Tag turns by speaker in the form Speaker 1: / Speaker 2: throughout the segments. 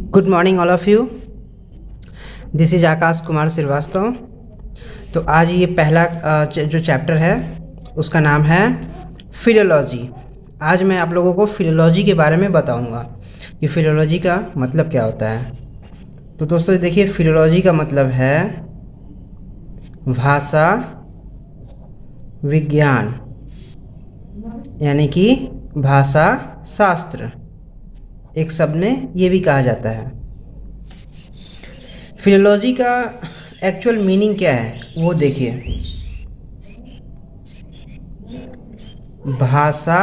Speaker 1: Good morning all of you. This is Akash Kumar Srivastava. तो आज ये पहला जो चैप्टर है उसका नाम है फिलोलॉजी। आज मैं आप लोगों को फिलोलॉजी के बारे में बताऊंगा कि फिलोलॉजी का मतलब क्या होता है। तो दोस्तों देखिए, फिलोलॉजी का मतलब है भाषा विज्ञान, यानी कि भाषा शास्त्र, एक शब्द में ये भी कहा जाता है। फिलोलॉजी का एक्चुअल मीनिंग क्या है वो देखिए। भाषा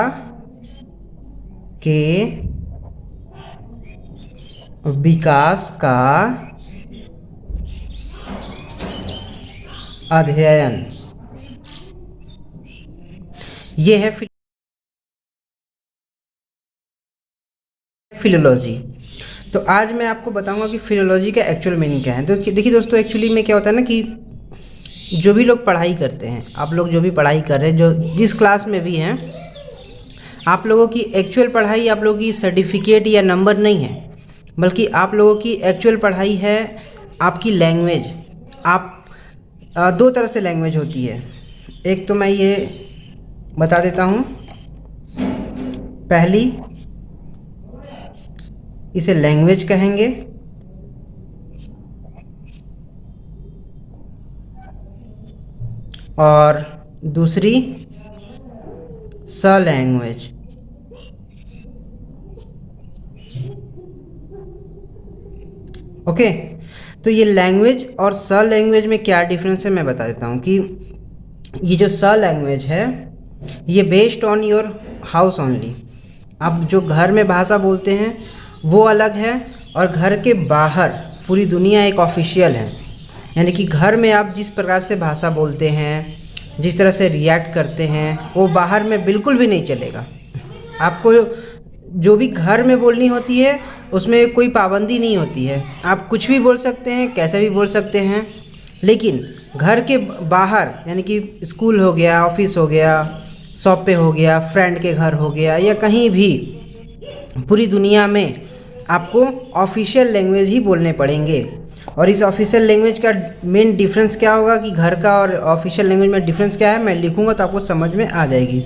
Speaker 1: के विकास का अध्ययन, ये है फिलोलॉजी। तो आज मैं आपको बताऊंगा कि फिलोलॉजी का एक्चुअल मीनिंग क्या है। तो देखिए दोस्तों, एक्चुअली में क्या होता है ना कि जो भी लोग पढ़ाई करते हैं, आप लोग जो भी पढ़ाई कर रहे हैं, जो जिस क्लास में भी हैं, आप लोगों की एक्चुअल पढ़ाई आप लोगों की सर्टिफिकेट या नंबर नहीं है, बल्कि आप लोगों की एक्चुअल पढ़ाई है आपकी लैंग्वेज। आप दो तरह से लैंग्वेज होती है। एक तो मैं ये बता देता हूँ, पहली इसे लैंग्वेज कहेंगे, और दूसरी स लैंग्वेज। ओके, तो ये लैंग्वेज और स लैंग्वेज में क्या डिफरेंस है मैं बता देता हूँ कि ये जो स लैंग्वेज है ये based on your house only. आप जो घर में भाषा बोलते हैं वो अलग है, और घर के बाहर पूरी दुनिया एक ऑफिशियल है। यानी कि घर में आप जिस प्रकार से भाषा बोलते हैं, जिस तरह से रिएक्ट करते हैं, वो बाहर में बिल्कुल भी नहीं चलेगा। आपको जो भी घर में बोलनी होती है उसमें कोई पाबंदी नहीं होती है, आप कुछ भी बोल सकते हैं, कैसे भी बोल सकते हैं। लेकिन घर के बाहर, यानी कि स्कूल हो गया, ऑफिस हो गया, शॉप पे हो गया, फ्रेंड के घर हो गया, या कहीं भी पूरी दुनिया में आपको ऑफिशियल लैंग्वेज ही बोलने पड़ेंगे। और इस ऑफिशियल लैंग्वेज का मेन डिफरेंस क्या होगा कि घर का और ऑफिशियल लैंग्वेज में डिफरेंस क्या है, मैं लिखूंगा तो आपको समझ में आ जाएगी।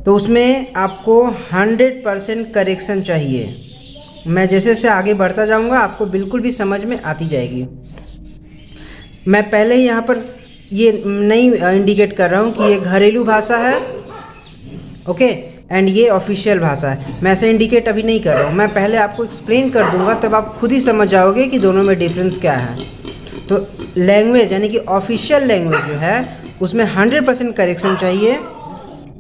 Speaker 1: तो उसमें आपको 100% करेक्शन चाहिए। मैं जैसे जैसे आगे बढ़ता जाऊंगा आपको बिल्कुल भी समझ में आती जाएगी। मैं पहले ही यहाँ पर ये नहीं इंडिकेट कर रहा हूँ कि ये घरेलू भाषा है, ओके, एंड ये ऑफिशियल भाषा है। मैं ऐसे इंडिकेट अभी नहीं कर रहा हूँ, मैं पहले आपको एक्सप्लेन कर दूंगा, तब आप खुद ही समझ जाओगे कि दोनों में डिफरेंस क्या है। तो लैंग्वेज यानी कि ऑफिशियल लैंग्वेज जो है उसमें 100% करेक्शन चाहिए,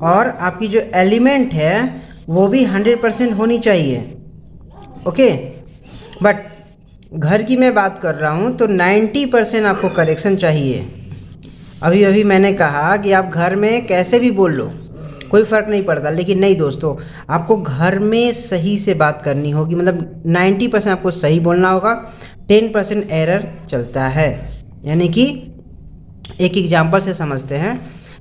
Speaker 1: और आपकी जो एलिमेंट है वो भी 100% होनी चाहिए, ओके। बट घर की मैं बात कर रहा हूँ तो 90% आपको करेक्शन चाहिए। अभी अभी मैंने कहा कि आप घर में कैसे भी बोल लो, कोई फ़र्क नहीं पड़ता, लेकिन नहीं दोस्तों, आपको घर में सही से बात करनी होगी। मतलब 90% आपको सही बोलना होगा, 10% एरर चलता है। यानी कि एक एग्जांपल से समझते हैं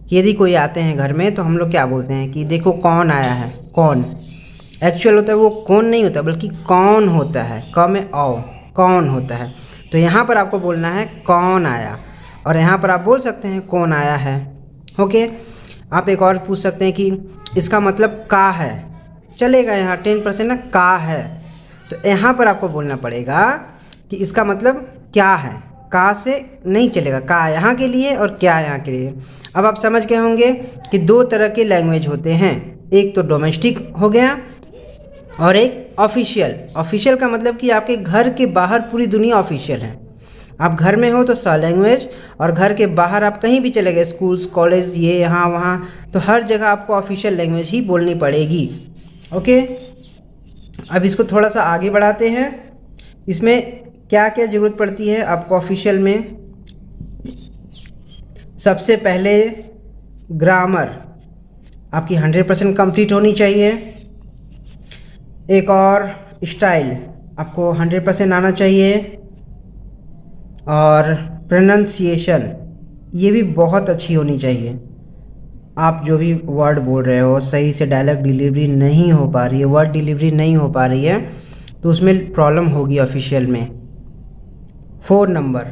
Speaker 1: कि यदि कोई आते हैं घर में तो हम लोग क्या बोलते हैं कि देखो कौन आया है। कौन एक्चुअल होता है वो कौन नहीं होता, बल्कि कौन होता है, क में औ, कौन होता है। तो यहाँ पर आपको बोलना है कौन आया, और यहाँ पर आप बोल सकते हैं कौन आया है, ओके। आप एक और पूछ सकते हैं कि इसका मतलब का है, चलेगा, यहाँ 10% ना का है। तो यहाँ पर आपको बोलना पड़ेगा कि इसका मतलब क्या है, का से नहीं चलेगा, का यहाँ के लिए और क्या यहाँ के लिए। अब आप समझ गए होंगे कि दो तरह के लैंग्वेज होते हैं, एक तो डोमेस्टिक हो गया और एक ऑफिशियल। ऑफिशियल का मतलब कि आपके घर के बाहर पूरी दुनिया ऑफिशियल है। आप घर में हो तो स लैंग्वेज, और घर के बाहर आप कहीं भी चले गए, स्कूल्स, कॉलेज, ये यहाँ वहाँ, तो हर जगह आपको ऑफिशियल लैंग्वेज ही बोलनी पड़ेगी, ओके। अब इसको थोड़ा सा आगे बढ़ाते हैं। इसमें क्या क्या ज़रूरत पड़ती है आपको ऑफिशियल में। सबसे पहले ग्रामर आपकी 100% कंप्लीट होनी चाहिए। एक और स्टाइल आपको 100% आना चाहिए, और प्रोनंसिएशन ये भी बहुत अच्छी होनी चाहिए। आप जो भी वर्ड बोल रहे हो सही से डायलॉग डिलीवरी नहीं हो पा रही है, वर्ड डिलीवरी नहीं हो पा रही है, तो उसमें प्रॉब्लम होगी ऑफिशियल में। 4 नंबर,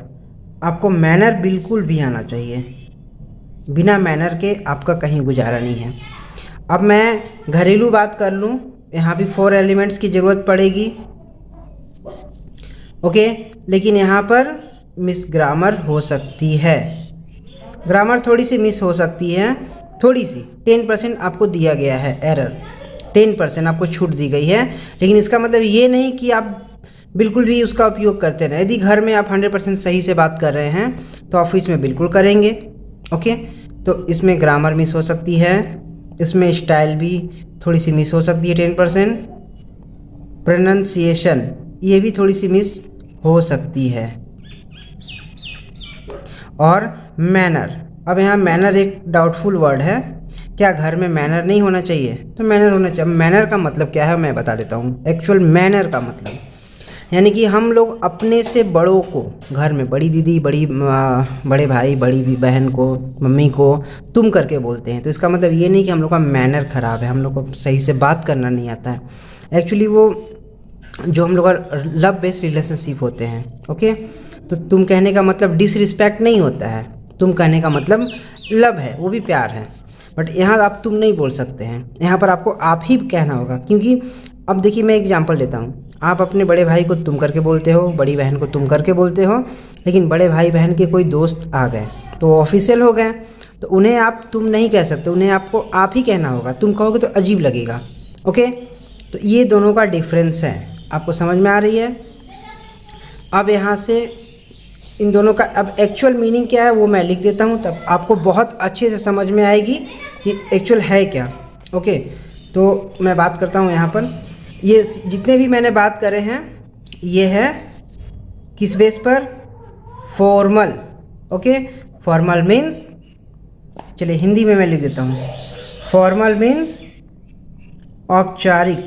Speaker 1: आपको मैनर बिल्कुल भी आना चाहिए। बिना मैनर के आपका कहीं गुजारा नहीं है। अब मैं घरेलू बात कर लूँ, यहाँ भी 4 एलिमेंट्स की ज़रूरत पड़ेगी। ओके, लेकिन यहाँ पर मिस ग्रामर हो सकती है, ग्रामर थोड़ी सी मिस हो सकती है, थोड़ी सी 10% आपको दिया गया है एरर, 10% आपको छूट दी गई है। लेकिन इसका मतलब ये नहीं कि आप बिल्कुल भी उसका उपयोग करते रहें। यदि घर में आप 100% सही से बात कर रहे हैं तो ऑफिस में बिल्कुल करेंगे। ओके, तो इसमें ग्रामर मिस हो सकती है, इसमें स्टाइल भी थोड़ी सी मिस हो सकती है 10%, प्रोनाउंसिएशन ये भी थोड़ी सी मिस हो सकती है, और मैनर। अब यहाँ मैनर एक डाउटफुल वर्ड है, क्या घर में मैनर नहीं होना चाहिए? तो मैनर होना चाहिए। मैनर का मतलब क्या है मैं बता देता हूँ। एक्चुअल मैनर का मतलब यानी कि हम लोग अपने से बड़ों को, घर में बड़ी दीदी, बड़े भाई, बड़ी बहन को, मम्मी को तुम करके बोलते हैं। तो इसका मतलब ये नहीं कि हम लोग का मैनर ख़राब है, हम लोग को सही से बात करना नहीं आता है। एक्चुअली वो जो हम लोग का लव बेस्ड रिलेशनशिप होते हैं। ओके, तो तुम कहने का मतलब डिसरिस्पेक्ट नहीं होता है, तुम कहने का मतलब लव है, वो भी प्यार है। बट यहाँ आप तुम नहीं बोल सकते हैं, यहाँ पर आपको आप ही कहना होगा। क्योंकि अब देखिए मैं एग्जांपल देता हूँ, आप अपने बड़े भाई को तुम करके बोलते हो, बड़ी बहन को तुम करके बोलते हो, लेकिन बड़े भाई बहन के कोई दोस्त आ गए तो ऑफिशियल हो गए, तो उन्हें आप तुम नहीं कह सकते, उन्हें आपको आप ही कहना होगा। तुम कहोगे तो अजीब लगेगा। ओके, तो ये दोनों का डिफरेंस है, आपको समझ में आ रही है? अब यहाँ से इन दोनों का अब एक्चुअल मीनिंग क्या है वो मैं लिख देता हूँ, तब आपको बहुत अच्छे से समझ में आएगी कि एक्चुअल है क्या। ओके, तो मैं बात करता हूँ यहाँ पर। ये जितने भी मैंने बात करे हैं ये है किस बेस पर? फॉर्मल। ओके, फॉर्मल मीन्स, चलिए हिंदी में मैं लिख देता हूँ, फॉर्मल मीन्स औपचारिक।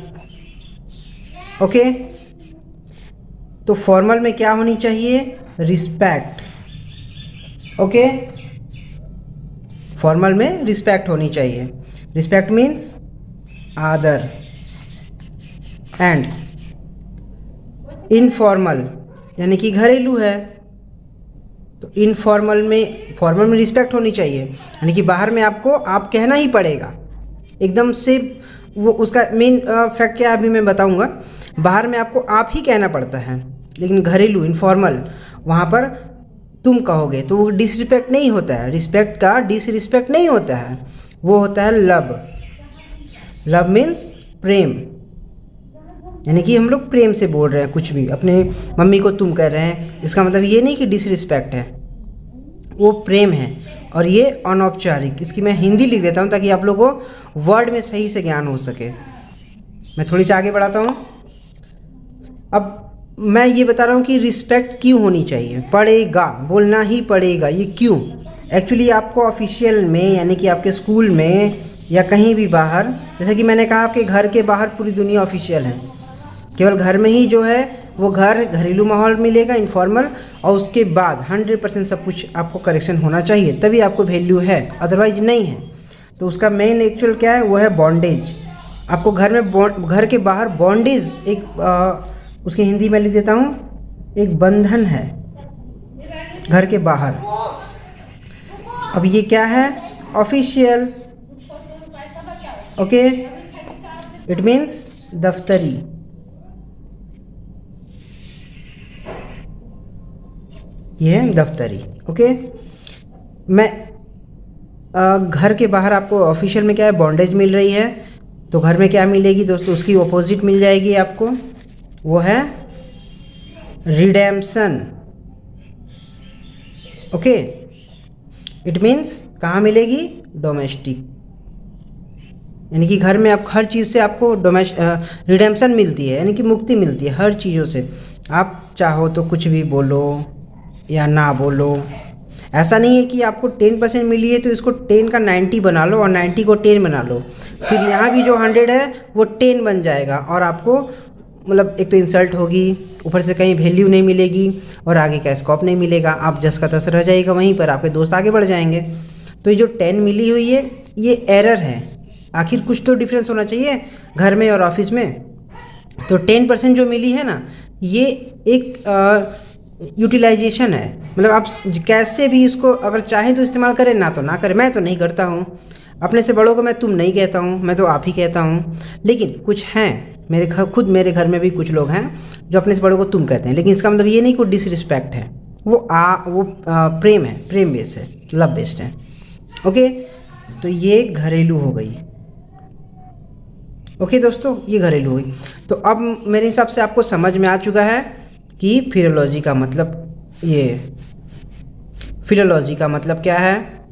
Speaker 1: ओके, तो फॉर्मल में क्या होनी चाहिए? रिस्पेक्ट। ओके, फॉर्मल में रिस्पेक्ट होनी चाहिए। रिस्पेक्ट मीन्स आदर। एंड इनफॉर्मल यानी कि घरेलू है, तो इनफॉर्मल में, फॉर्मल में रिस्पेक्ट होनी चाहिए यानी कि बाहर में आपको आप कहना ही पड़ेगा एकदम से। वो उसका मेन फैक्ट क्या है अभी मैं बताऊंगा। बाहर में आपको आप ही कहना पड़ता है, लेकिन घरेलू इनफॉर्मल वहाँ पर तुम कहोगे तो वो डिसरिस्पेक्ट नहीं होता है। रिस्पेक्ट का डिसरिस्पेक्ट नहीं होता है, वो होता है लव। लव मीन्स प्रेम, यानी कि हम लोग प्रेम से बोल रहे हैं कुछ भी, अपने मम्मी को तुम कह रहे हैं, इसका मतलब ये नहीं कि डिसरिस्पेक्ट है, वो प्रेम है। और ये अनौपचारिक, इसकी मैं हिंदी लिख देता हूँ ताकि आप लोगों को वर्ड में सही से ज्ञान हो सके। मैं थोड़ी सी आगे बढ़ाता हूँ। अब मैं ये बता रहा हूँ कि रिस्पेक्ट क्यों होनी चाहिए, पड़ेगा, बोलना ही पड़ेगा। ये क्यों? एक्चुअली आपको ऑफिशियल में यानी कि आपके स्कूल में या कहीं भी बाहर, जैसे कि मैंने कहा आपके घर के बाहर पूरी दुनिया ऑफिशियल है, केवल घर में ही जो है वो घरेलू माहौल मिलेगा इनफॉर्मल, और उसके बाद 100% सब कुछ आपको करेक्शन होना चाहिए, तभी आपको वैल्यू है, अदरवाइज नहीं है। तो उसका मेन एक्चुअल क्या है? वो है बॉन्डेज। आपको घर में घर के बाहर बॉन्डेज एक उसकी हिंदी में लिख देता हूँ, एक बंधन है घर के बाहर। अब ये क्या है? ऑफिशियल। ओके, इट मीन्स दफ्तरी। ये है दफ्तरी। ओके, मैं घर के बाहर आपको ऑफिशियल में क्या है? बॉन्डेज मिल रही है, तो घर में क्या मिलेगी दोस्तों? उसकी ऑपोजिट मिल जाएगी आपको, वो है रिडेम्पशन। ओके, इट मीन्स कहाँ मिलेगी? डोमेस्टिक, यानी कि घर में आप हर चीज़ से आपको रिडेम्पशन मिलती है, यानी कि मुक्ति मिलती है हर चीज़ों से। आप चाहो तो कुछ भी बोलो या ना बोलो, ऐसा नहीं है कि आपको 10% मिली है तो इसको 10 का 90 बना लो और 90 को 10 बना लो, फिर यहाँ भी जो 100 है वो 10 बन जाएगा, और आपको मतलब एक तो इंसल्ट होगी, ऊपर से कहीं वैल्यू नहीं मिलेगी और आगे का स्कोप नहीं मिलेगा, आप जस का तस रह जाएगा वहीं पर, आपके दोस्त आगे बढ़ जाएंगे। तो ये जो 10 मिली हुई है ये एरर है। आखिर कुछ तो डिफरेंस होना चाहिए घर में और ऑफिस में। तो 10% जो मिली है ना, ये एक यूटिलाइजेशन है। मतलब आप कैसे भी इसको अगर चाहें तो इस्तेमाल करें, ना तो ना करें। मैं तो नहीं करता हूँ, अपने से बड़ों को मैं तुम नहीं कहता हूँ, मैं तो आप ही कहता हूँ। लेकिन कुछ हैं मेरे खुद मेरे घर में भी कुछ लोग हैं जो अपने से बड़ों को तुम कहते हैं, लेकिन इसका मतलब ये नहीं कोई डिसरिस्पेक्ट है, वो प्रेम है, प्रेम बेस्ड है, लव बेस्ड है। ओके, तो ये घरेलू हो गई। ओके दोस्तों, ये घरेलू हुई। तो अब मेरे हिसाब से आपको समझ में आ चुका है कि फिलोलॉजी का मतलब, ये फिलोलॉजी का मतलब क्या है।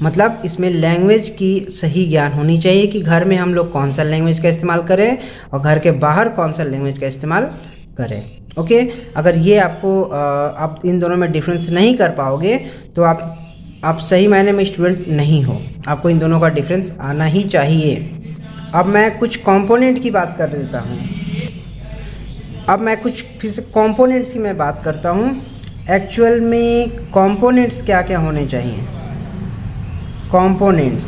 Speaker 1: मतलब इसमें लैंग्वेज की सही ज्ञान होनी चाहिए कि घर में हम लोग कौन सा लैंग्वेज का इस्तेमाल करें और घर के बाहर कौन सा लैंग्वेज का इस्तेमाल करें। ओके, अगर ये आपको आप इन दोनों में डिफरेंस नहीं कर पाओगे तो आप सही मायने में स्टूडेंट नहीं हो। आपको इन दोनों का डिफरेंस आना ही चाहिए। अब मैं कुछ कंपोनेंट की बात कर देता हूँ। अब मैं कुछ फिर से कंपोनेंट्स की मैं बात करता हूँ। एक्चुअल में कंपोनेंट्स क्या क्या होने चाहिए। कंपोनेंट्स,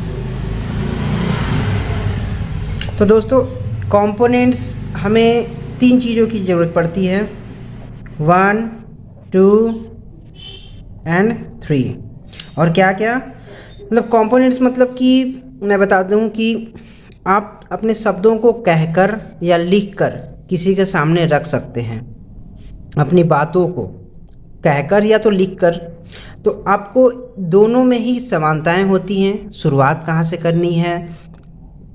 Speaker 1: तो दोस्तों कंपोनेंट्स हमें 3 चीज़ों की ज़रूरत पड़ती है, 1, 2 एंड 3। और क्या क्या मतलब कंपोनेंट्स, मतलब कि मैं बता दूं कि आप अपने शब्दों को कहकर या लिखकर किसी के सामने रख सकते हैं, अपनी बातों को कहकर या तो लिखकर। तो आपको दोनों में ही समानताएं होती हैं। शुरुआत कहाँ से करनी है,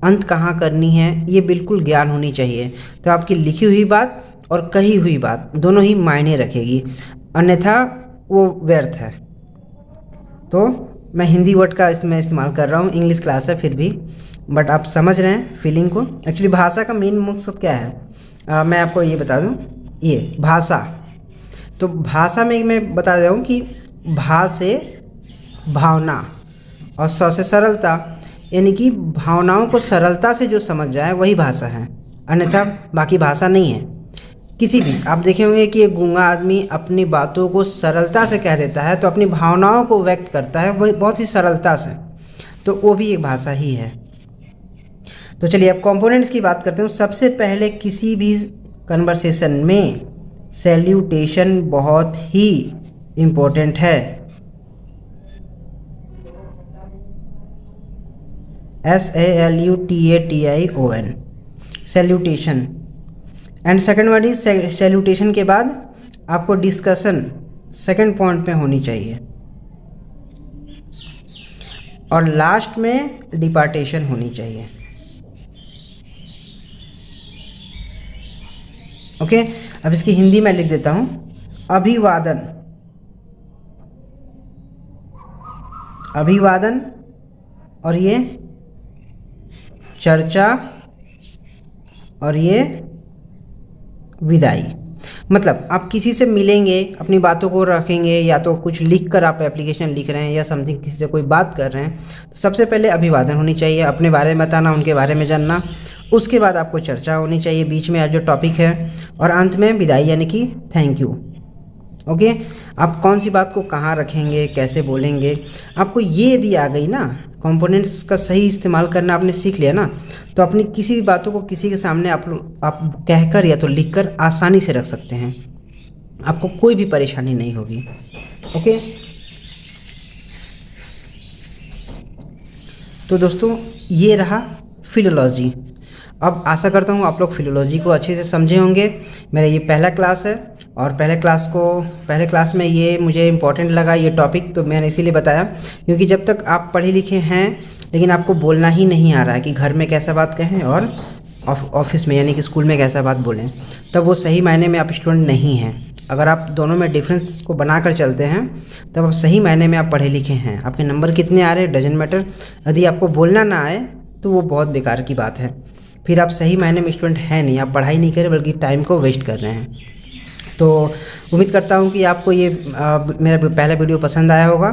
Speaker 1: अंत कहाँ करनी है, ये बिल्कुल ज्ञान होनी चाहिए। तो आपकी लिखी हुई बात और कही हुई बात दोनों ही मायने रखेगी, अन्यथा वो व्यर्थ है। तो मैं हिंदी वर्ड का इसमें इस्तेमाल कर रहा हूँ, इंग्लिश क्लास है फिर भी, बट आप समझ रहे हैं फीलिंग को। एक्चुअली भाषा का मेन मकसद क्या है, मैं आपको ये बता दूँ। ये भाषा, तो भाषा में मैं बता रहा हूँ कि भा से भावना और स से सरलता, यानी कि भावनाओं को सरलता से जो समझ जाए वही भाषा है, अन्यथा बाकी भाषा नहीं है। किसी भी आप देखे होंगे कि एक गूंगा आदमी अपनी बातों को सरलता से कह देता है, तो अपनी भावनाओं को व्यक्त करता है वही बहुत ही सरलता से, तो वो भी एक भाषा ही है। तो चलिए अब कंपोनेंट्स की बात करते हैं। सबसे पहले किसी भी कन्वर्सेशन में सैल्यूटेशन बहुत ही इम्पोर्टेंट है। SALUTATION, salutation. And second word is salutation के बाद आपको डिस्कशन सेकेंड पॉइंट पे होनी चाहिए, और लास्ट में डिपार्टेशन होनी चाहिए। ओके, अब इसकी हिंदी में लिख देता हूँ। अभिवादन, अभिवादन, और ये चर्चा, और ये विदाई। मतलब आप किसी से मिलेंगे, अपनी बातों को रखेंगे, या तो कुछ लिख कर आप एप्लीकेशन लिख रहे हैं या समथिंग, किसी से कोई बात कर रहे हैं, तो सबसे पहले अभिवादन होनी चाहिए, अपने बारे में बताना, उनके बारे में जानना। उसके बाद आपको चर्चा होनी चाहिए, बीच में जो टॉपिक है, और अंत में विदाई यानी कि थैंक यू। ओके, आप कौन सी बात को कहाँ रखेंगे, कैसे बोलेंगे, आपको ये यदि आ गई ना, कंपोनेंट्स का सही इस्तेमाल करना आपने सीख लिया ना, तो अपनी किसी भी बातों को किसी के सामने आप कहकर या तो लिखकर आसानी से रख सकते हैं, आपको कोई भी परेशानी नहीं होगी। ओके, तो दोस्तों ये रहा फिलोलॉजी। अब आशा करता हूँ आप लोग फिलोलॉजी को अच्छे से समझे होंगे। मेरा ये पहला क्लास है, और पहले क्लास में ये मुझे इम्पोर्टेंट लगा ये टॉपिक, तो मैंने इसीलिए बताया, क्योंकि जब तक आप पढ़े लिखे हैं लेकिन आपको बोलना ही नहीं आ रहा है कि घर में कैसा बात कहें और ऑफिस में यानी कि स्कूल में कैसा बात बोलें, तब वो सही मायने में आप स्टूडेंट नहीं हैं। अगर आप दोनों में डिफरेंस को बना कर चलते हैं तब आप सही मायने में आप पढ़े लिखे हैं। आपके नंबर कितने आ रहे हैं डजंट मैटर, यदि आपको बोलना ना आए तो वो बहुत बेकार की बात है, फिर आप सही मायने में स्टूडेंट हैं नहीं, आप पढ़ाई नहीं कर रहे बल्कि टाइम को वेस्ट कर रहे हैं। तो उम्मीद करता हूँ कि आपको ये मेरा पहला वीडियो पसंद आया होगा,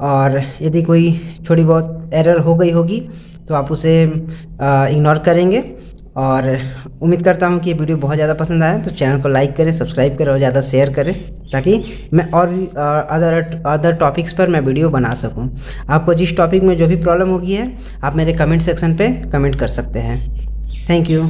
Speaker 1: और यदि कोई थोड़ी बहुत एरर हो गई होगी तो आप उसे इग्नोर करेंगे। और उम्मीद करता हूँ कि ये वीडियो बहुत ज़्यादा पसंद आया, तो चैनल को लाइक करें, सब्सक्राइब करें और ज़्यादा शेयर करें, ताकि मैं और भी अदर टॉपिक्स पर मैं वीडियो बना सकूँ। आपको जिस टॉपिक में जो भी प्रॉब्लम होगी है आप मेरे कमेंट सेक्शन पे कमेंट कर सकते हैं। Thank you.